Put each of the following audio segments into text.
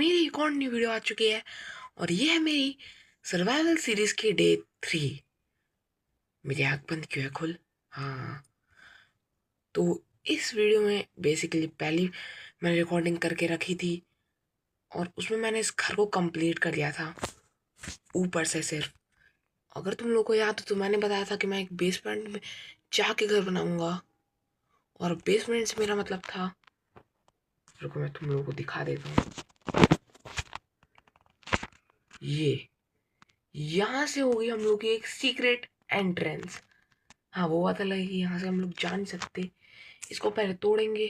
मेरी एक और न्यू वीडियो आ चुकी है और ये है मेरी सर्वाइवल सीरीज की डे 3। मेरी आँख बंद क्यों है खुल। हाँ, तो इस वीडियो में बेसिकली पहली मैंने रिकॉर्डिंग करके रखी थी और उसमें मैंने इस घर को कंप्लीट कर लिया था ऊपर से सिर्फ। अगर तुम लोगों को याद हो तो मैंने बताया था कि मैं एक बेसमेंट में जाके घर बनाऊंगा और बेसमेंट से मेरा मतलब था, रुको मैं तुम लोगों को दिखा देता हूँ। ये यहाँ से होगी हम लोग की एक सीक्रेट एंट्रेंस। हाँ, वो बात अलग है कि यहाँ से हम लोग जा नहीं सकते। इसको पहले तोड़ेंगे,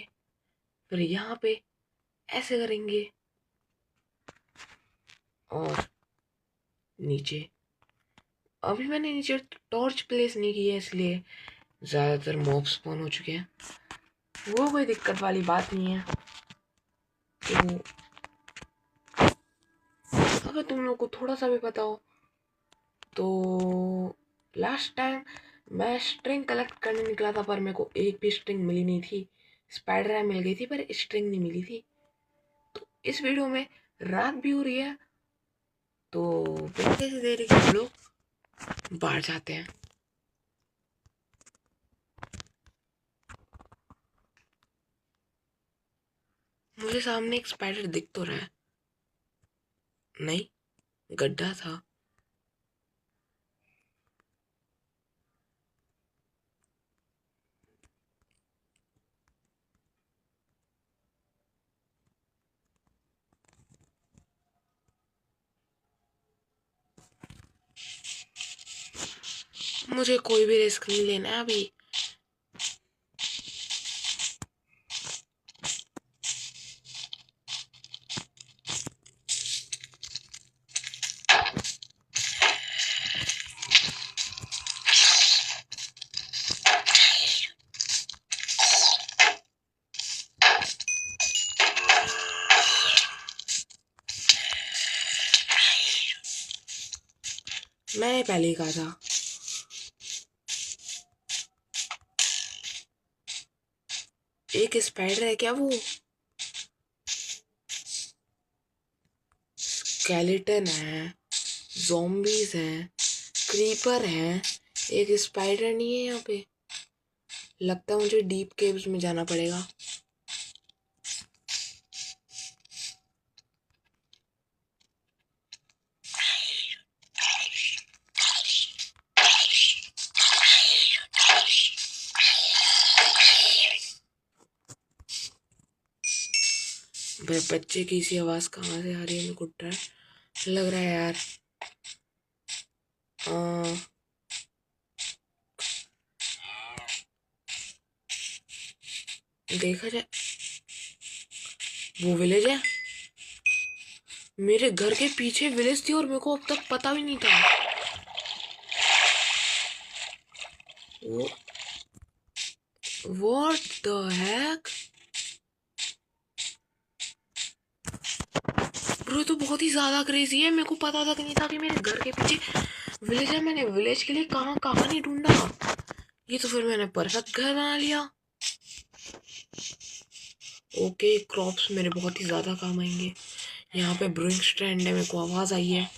फिर यहाँ पे ऐसे करेंगे और नीचे। अभी मैंने नीचे टॉर्च प्लेस नहीं की है इसलिए ज़्यादातर मॉब स्पॉन हो चुके हैं। वो कोई दिक्कत वाली बात नहीं है। तो अगर तुम लोग को थोड़ा सा भी पता हो तो लास्ट टाइम मैं स्ट्रिंग कलेक्ट करने निकला था पर मेरे को एक भी स्ट्रिंग मिली नहीं थी। स्पाइडर मिल गई थी पर स्ट्रिंग नहीं मिली थी। तो इस वीडियो में रात भी हो रही है तो बिना किसी देरी के हम लोग बाहर जाते हैं। मुझे सामने एक स्पाइडर दिख तो रहा है, नहीं गड्ढा था। मुझे कोई भी रिस्क नहीं लेना है अभी। मैंने पहले ही कहा था। एक स्पाइडर है क्या? वो स्केलेटन है, ज़ॉम्बीज हैं, क्रीपर हैं, एक स्पाइडर नहीं है यहाँ पे। लगता है मुझे डीप केव्स में जाना पड़ेगा। बच्चे की सी आवाज़ कहाँ से आ रही है? मेरे को डर लग रहा है यार। देखा जाए वो विलेज है। मेरे घर के पीछे विलेज थी और मेरे को अब तक पता भी नहीं था। वो व्हाट द हैक ब्रो, तो बहुत ही ज्यादा क्रेजी है। मेरे को पता तक नहीं था कि मेरे घर के पीछे विलेज है। मैंने विलेज के लिए कहाँ कहाँ नहीं ढूंढा। ये तो फिर मैंने परफेक्ट घर बना लिया। ओके, क्रॉप्स मेरे बहुत ही ज्यादा काम आएंगे। यहाँ पे ब्रूइंग स्टैंड है, मेरे को आवाज आई है।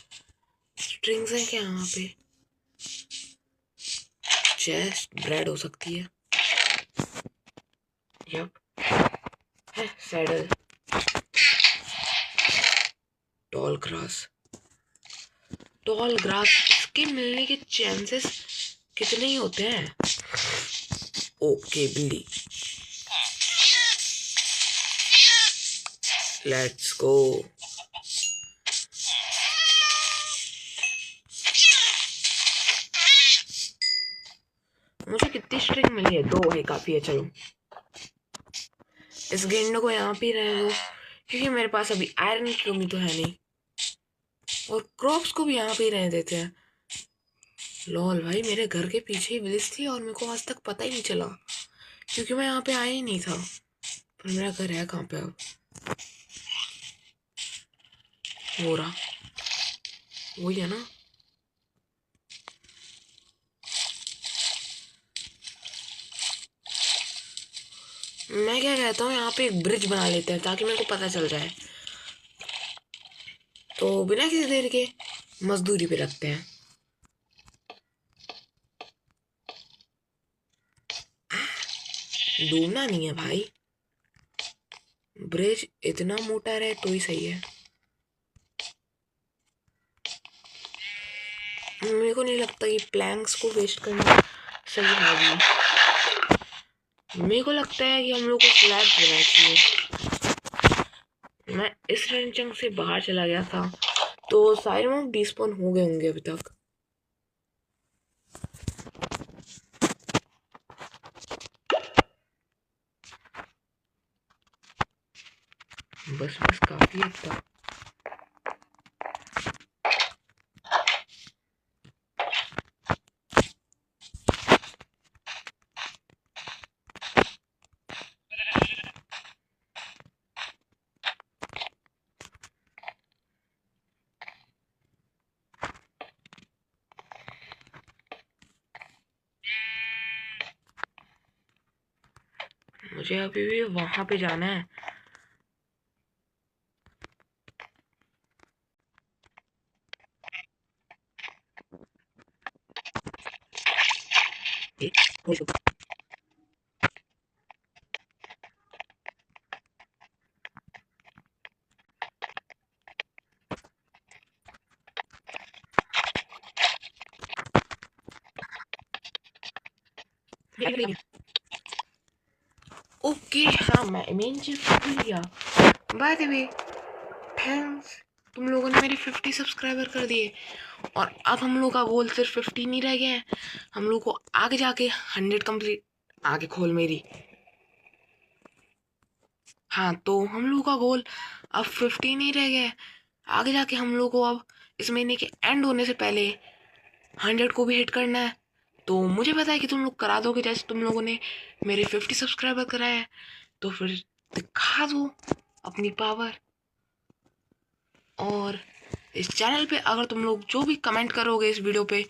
स्ट्रिंग्स हैं क्या यहाँ पे? चेस्ट ब्रेड हो सकती है। यप है। Saddle, tall grass. Tall grass के मिलने के चांसेस कितने ही होते हैं? ओके बिल्ली, लेट्स गो। मुझे कितनी स्ट्रिंग मिली है? 2 है, काफी है। चलो इस गेंडे को यहाँ पे रहने दो क्योंकि मेरे पास अभी आयरन की कमी तो है नहीं। और क्रॉप्स को भी यहाँ पे रहने देते हैं। लॉल भाई, मेरे घर के पीछे ही विलेज थी और मेरे को आज तक पता ही नहीं चला क्योंकि मैं यहाँ पे आया ही नहीं था। पर मेरा घर है कहाँ पे अब? हो रहा वही है ना। मैं क्या कहता हूँ, यहाँ पे एक ब्रिज बना लेते हैं ताकि मेरे को पता चल जाए। तो बिना किसी देर के मजदूरी पे लगते हैं। डूबना नहीं है भाई, ब्रिज इतना मोटा रहे तो ही सही है। मेरे को नहीं लगता कि प्लैंक्स को वेस्ट करना सही है अभी। मेरे को लगता है कि हम लोग को स्लैब बनाना चाहिए। मैं इस रेंचंग से बाहर चला गया था तो सारे मॉब डिस्पॉन हो गए होंगे अभी तक। बस बस काफी हद तक। मुझे अभी भी वहां पे जाना है। ओके हाँ, मैं मेन चीज भूल गया। बाय द वे, थैंक्स, तुम लोगों ने मेरे 50 सब्सक्राइबर कर दिए और अब हम लोग का गोल सिर्फ 50 नहीं रह गया है। हम लोग को आगे जाके 100 कंप्लीट। आगे खोल मेरी। हाँ, तो हम लोग का गोल अब 50 नहीं रह गया है। आगे जाके हम लोग को अब इस महीने के एंड होने से पहले 100 को भी हिट करना है। तो मुझे पता है कि तुम लोग करा दोगे, जैसे तुम लोगों ने मेरे 50 सब्सक्राइबर कराए हैं। तो फिर दिखा दो अपनी पावर। और इस चैनल पे अगर तुम लोग जो भी कमेंट करोगे इस वीडियो पे,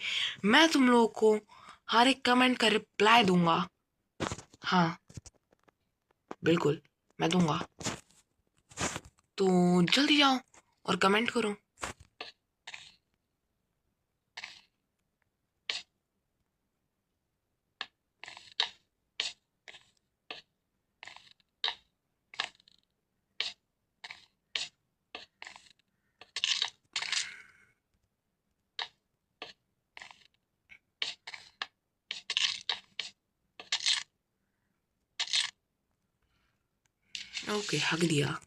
मैं तुम लोगों को हर एक कमेंट का रिप्लाई दूंगा। हाँ बिल्कुल, मैं दूंगा। तो जल्दी जाओ और कमेंट करो। ओके, हक दिया।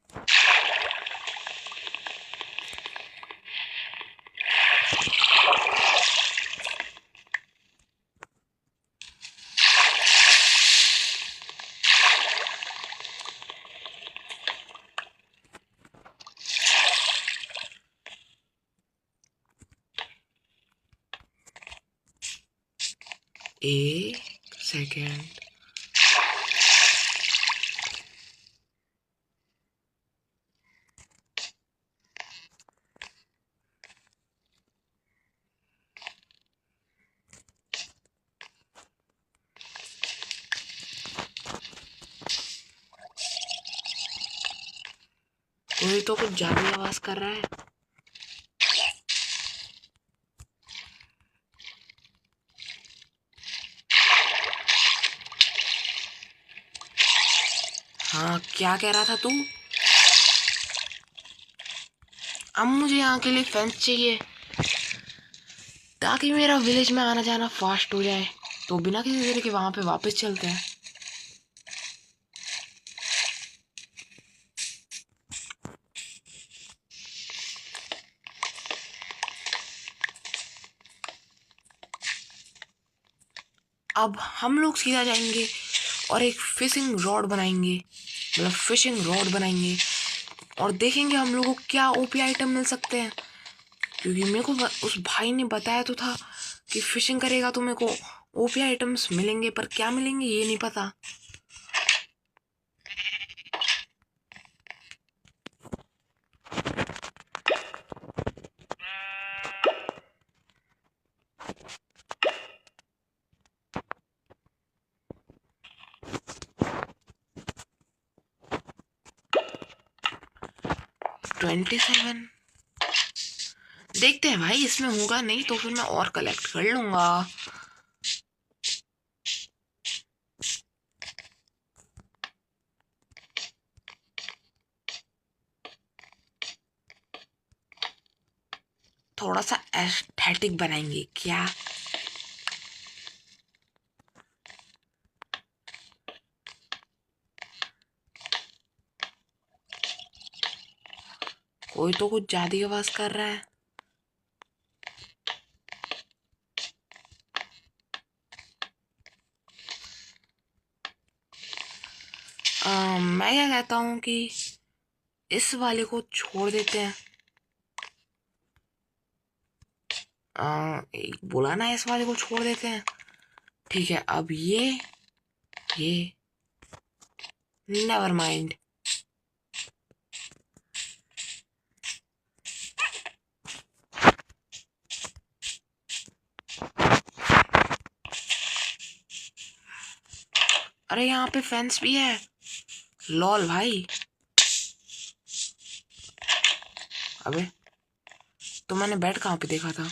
एक सेकेंड। कोई तो कुछ ज्यादा आवाज कर रहा है। हाँ, क्या कह रहा था तू? अब मुझे यहाँ के लिए फेंस चाहिए ताकि मेरा विलेज में आना जाना फास्ट हो जाए। तो बिना किसी देर के वहां पे वापस चलते हैं। अब हम लोग सीधा जाएंगे और एक फिशिंग रॉड बनाएंगे, मतलब फिशिंग रॉड बनाएंगे और देखेंगे हम लोग को क्या ओपी आइटम मिल सकते हैं। क्योंकि मेरे को उस भाई ने बताया तो था कि फिशिंग करेगा तो मेरे को ओपी आइटम्स मिलेंगे, पर क्या मिलेंगे ये नहीं पता। $27। देखते हैं भाई, इसमें होगा नहीं तो फिर मैं और कलेक्ट कर लूंगा। थोड़ा सा एस्थेटिक बनाएंगे क्या? कोई तो कुछ ज्यादा आवाज कर रहा है। मैं क्या कहता हूँ कि इस वाले को छोड़ देते हैं। बोला ना, इस वाले को छोड़ देते हैं। ठीक है, अब ये नेवर माइंड। अरे यहाँ पे फेंस भी है। लॉल भाई। अबे तो मैंने बेड कहाँ पे देखा था?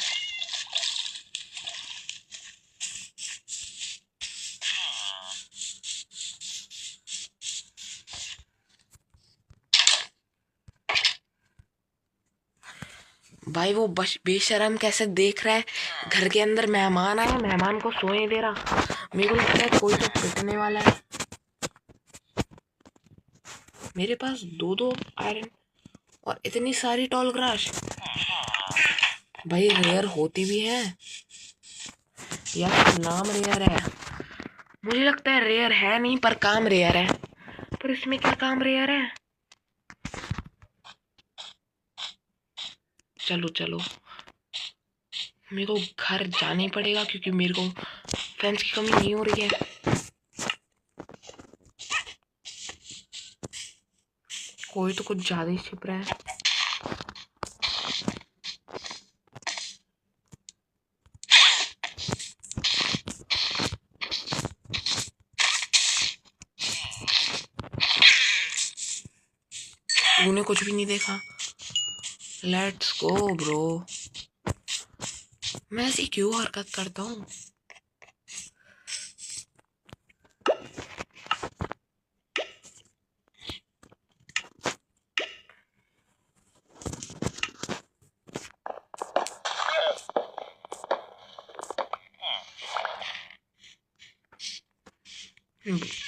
भाई वो बेशरम कैसे देख रहा है। घर के अंदर मेहमान आए, मेहमान को सोने दे रहा। मेरे को लगता है कोई तो पिटने वाला है। मेरे पास दो आयरन और इतनी सारी टॉल ग्रास। भाई रेयर होती भी है या फिर नाम रेयर है? मुझे लगता है रेयर है नहीं, पर काम रेयर है। पर इसमें क्या काम रेयर है? चलो चलो, मेरे को घर जाना ही पड़ेगा क्योंकि मेरे को फ्रेंड्स की कमी नहीं हो रही है। कोई तो कुछ ज्यादा ही छिप रहा है। तूने कुछ भी नहीं देखा? Let's go bro. मैं ऐसी क्यों हरकत करता हूँ?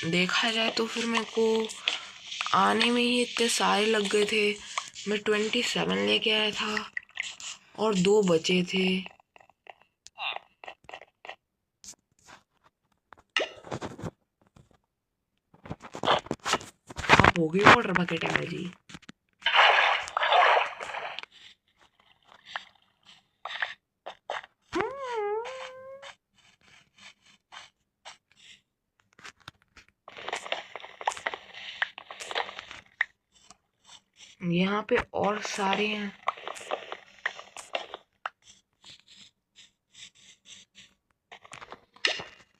देखा जाए तो फिर मेरे को आने में ही इतने सारे लग गए थे। मैं 27 लेके आया था और 2 बचे थे। अब हो गई वाटर बकेट है जी। यहाँ पे और सारे हैं।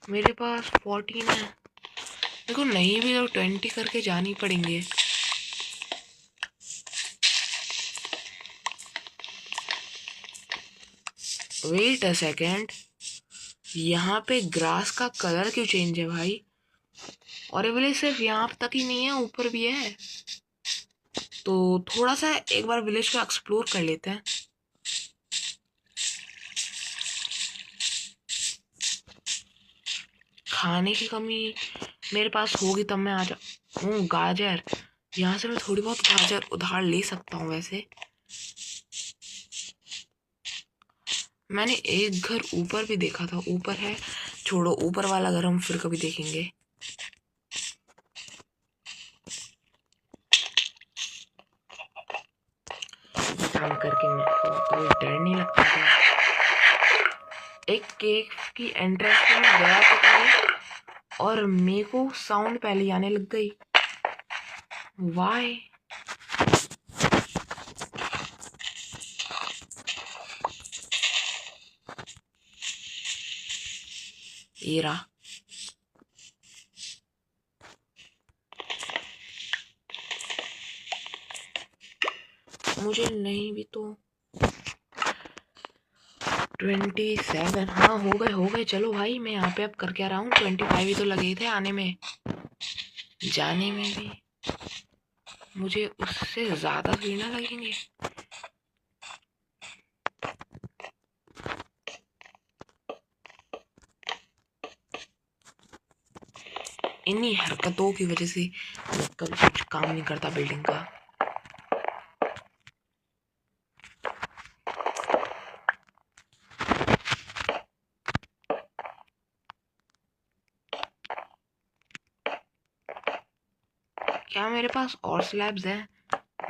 मेरे पास 14 है। देखो नहीं भी तो 20 करके जानी पड़ेंगे। वेट अ सेकेंड, यहाँ पे ग्रास का कलर क्यों चेंज है भाई? और ये विलेज सिर्फ यहाँ तक ही नहीं है, ऊपर भी है। तो थोड़ा सा एक बार विलेज को एक्सप्लोर कर लेते हैं। खाने की कमी मेरे पास होगी तब मैं आ जाऊँ। गाजर, यहाँ से मैं थोड़ी बहुत गाजर उधार ले सकता हूँ। वैसे मैंने एक घर ऊपर भी देखा था, ऊपर है। छोड़ो, ऊपर वाला घर हम फिर कभी देखेंगे। काम करके मेरे को कोई डर नहीं लगता था। एक केक की एंट्रेंस में मैं गया तो नहीं और मेरे को साउंड पहले आने लग गई। वाई? ये रहा। मुझे नहीं भी तो 27। हाँ हो गए। चलो भाई, मैं यहाँ पे अब कर क्या रहा हूँ, 25 ही तो लगे थे आने में, जाने में भी मुझे उससे ज्यादा भीड़ ना लगेंगे। इन्हीं हरकतों की वजह से कभी कुछ काम नहीं करता बिल्डिंग का। क्या मेरे पास और स्लैब्स हैं?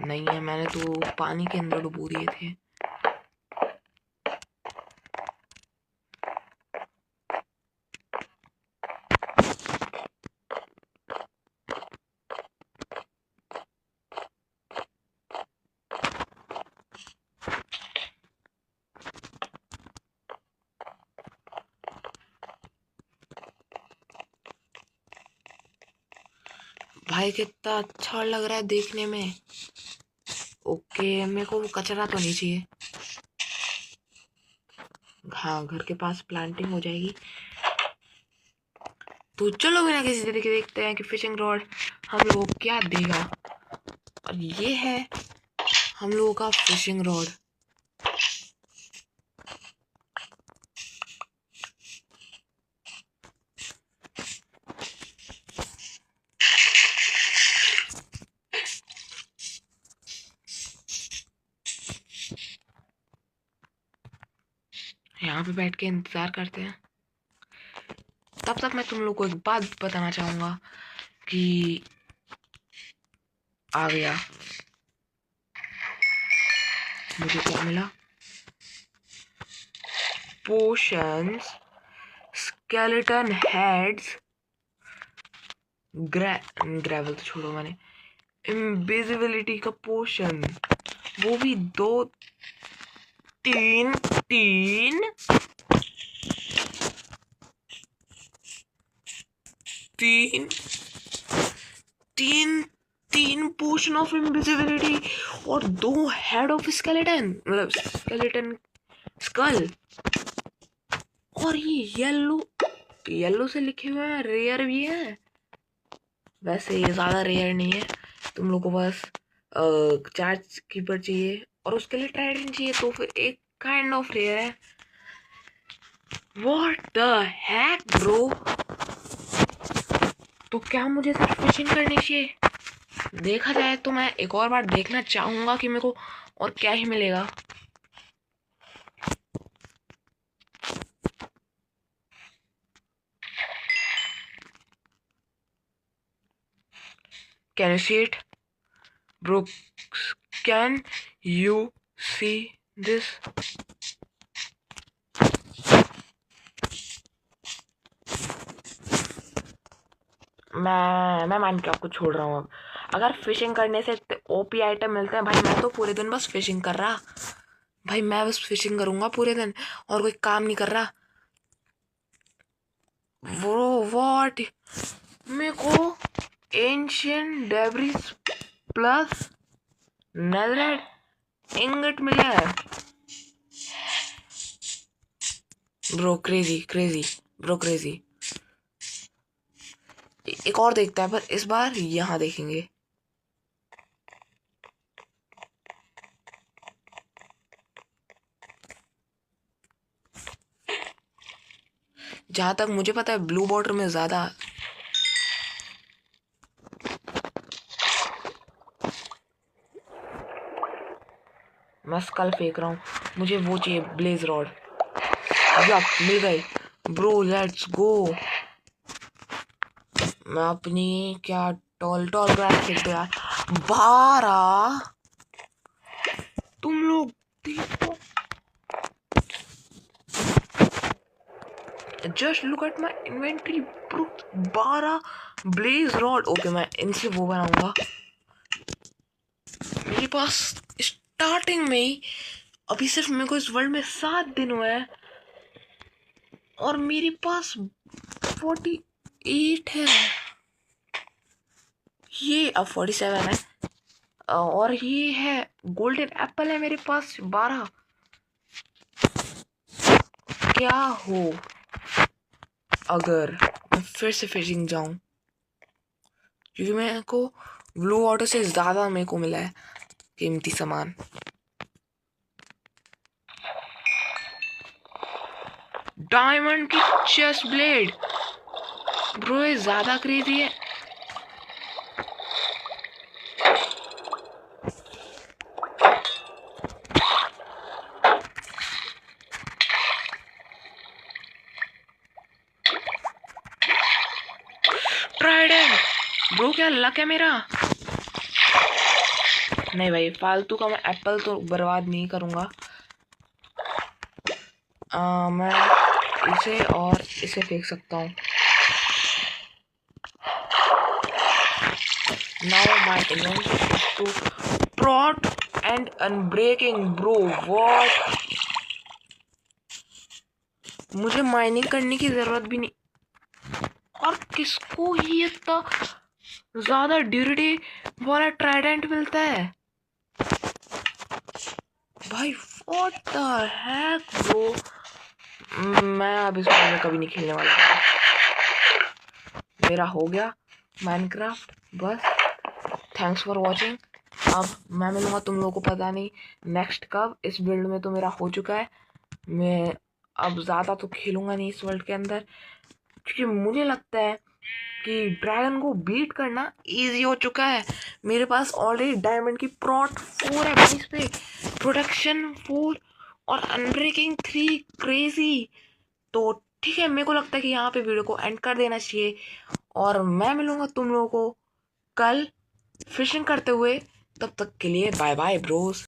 नहीं है, मैंने तो पानी के अंदर डुबो दिए थे। भाई कितना अच्छा लग रहा है देखने में। ओके, मेरे को वो कचरा तो नहीं चाहिए। हाँ, घर के पास प्लांटिंग हो जाएगी। तो चलो बिना किसी तरीके देखते हैं कि फिशिंग रॉड हम लोगों को क्या देगा। और ये है हम लोगों का फिशिंग रॉड। यहाँ पे बैठ के इंतजार करते हैं। तब तक मैं तुम लोग को एक बात बताना चाहूंगा कि आ गया। मुझे क्या मिला? पोशंस, स्केलेटन हेड्स, ग्रेवल तो छोड़ो, मैंने इनविजिबिलिटी का पोशन, वो भी दो, तीन तीन तीन तीन तीन पोशन ऑफ इनविजिबिलिटी और दो हेड ऑफ स्केलेटन, मतलब स्केलेटन स्कल। और ये येलो से लिखे हुए हैं, रेयर भी है। वैसे ये ज्यादा रेयर नहीं है, तुम लोग को बस चार्ज कीपर चाहिए और उसके लिए ट्राइडेंट चाहिए, तो फिर एक काइंड ऑफ रेयर है। What the hack bro. तो क्या मुझे सिर्फ फिशिंग करनी चाहिए? देखा जाए तो मैं एक और बार देखना चाहूंगा कि मेरे को और क्या ही मिलेगा। Can you see it bro? Can you see this? मैं माइनक्राफ्ट को छोड़ रहा हूँ अब। अगर फिशिंग करने से ओपी आइटम मिलते हैं भाई, मैं तो पूरे दिन बस फिशिंग कर रहा। भाई मैं बस फिशिंग करूंगा पूरे दिन और कोई काम नहीं कर रहा। वो व्हाट, मेरे को ancient debris plus netherite ingot मिला है। Bro crazy crazy bro crazy. एक और देखता है, पर इस बार यहाँ देखेंगे। जहां तक मुझे पता है ब्लू वाटर में ज्यादा। मैं स्कल फेंक रहा हूँ, मुझे वो चाहिए, ब्लेज रॉड। यप, मिल गए ब्रो, लेट्स गो। मैं अपनी क्या टॉल ग्रास फेंक दो यार। 12। तुम लोग देखो, just look at my inventory bro. 12 blaze rod. Okay, मैं इनसे वो बनाऊंगा। मेरे पास स्टार्टिंग में ही अभी सिर्फ मेरे को इस वर्ल्ड में 7 दिन हुए हैं और मेरे पास 48 है। ये अब 47 है। और ये है गोल्डन एप्पल है मेरे पास 12। क्या हो अगर मैं फिर से फिशिंग जाऊं, क्योंकि मेरे को ब्लू वाटर से ज्यादा मेरे को मिला है कीमती सामान। डायमंड की चेस्ट ब्लेड ब्रो, ये ज्यादा क्रेजी है। ट्राइडेंट ब्रो, क्या लक है मेरा। नहीं भाई, फालतू का मैं एप्पल तो बर्बाद नहीं करूंगा। मैं इसे और इसे फेंक सकता हूँ। Now my invention is to proud and unbreaking bro. What, मुझे माइनिंग करने की जरूरत भी नहीं। और किसको ही इतना ज्यादा ड्यूरिटी वाला ट्राइडेंट मिलता है भाई? व्हाट द हेक ब्रो, मैं अब इस गेम में कभी नहीं खेलने वाला। मेरा हो गया माइनक्राफ्ट, बस। Thanks for watching. अब मैं मिलूंगा तुम लोगों को पता नहीं नेक्स्ट कब। इस बिल्ड में तो मेरा हो चुका है। मैं अब ज़्यादा तो खेलूंगा नहीं इस वर्ल्ड के अंदर, क्योंकि मुझे लगता है कि ड्रैगन को बीट करना इजी हो चुका है। मेरे पास ऑलरेडी डायमंड की प्रॉट 4 है भाई, इस पे प्रोटेक्शन 4 और अनब्रेकिंग 3। क्रेजी। तो ठीक है, मेरे को लगता है कि यहाँ पे वीडियो को एंड कर देना चाहिए, और मैं मिलूंगा तुम लोगों को कल फिशिंग करते हुए। तब तक के लिए बाय बाय ब्रोस।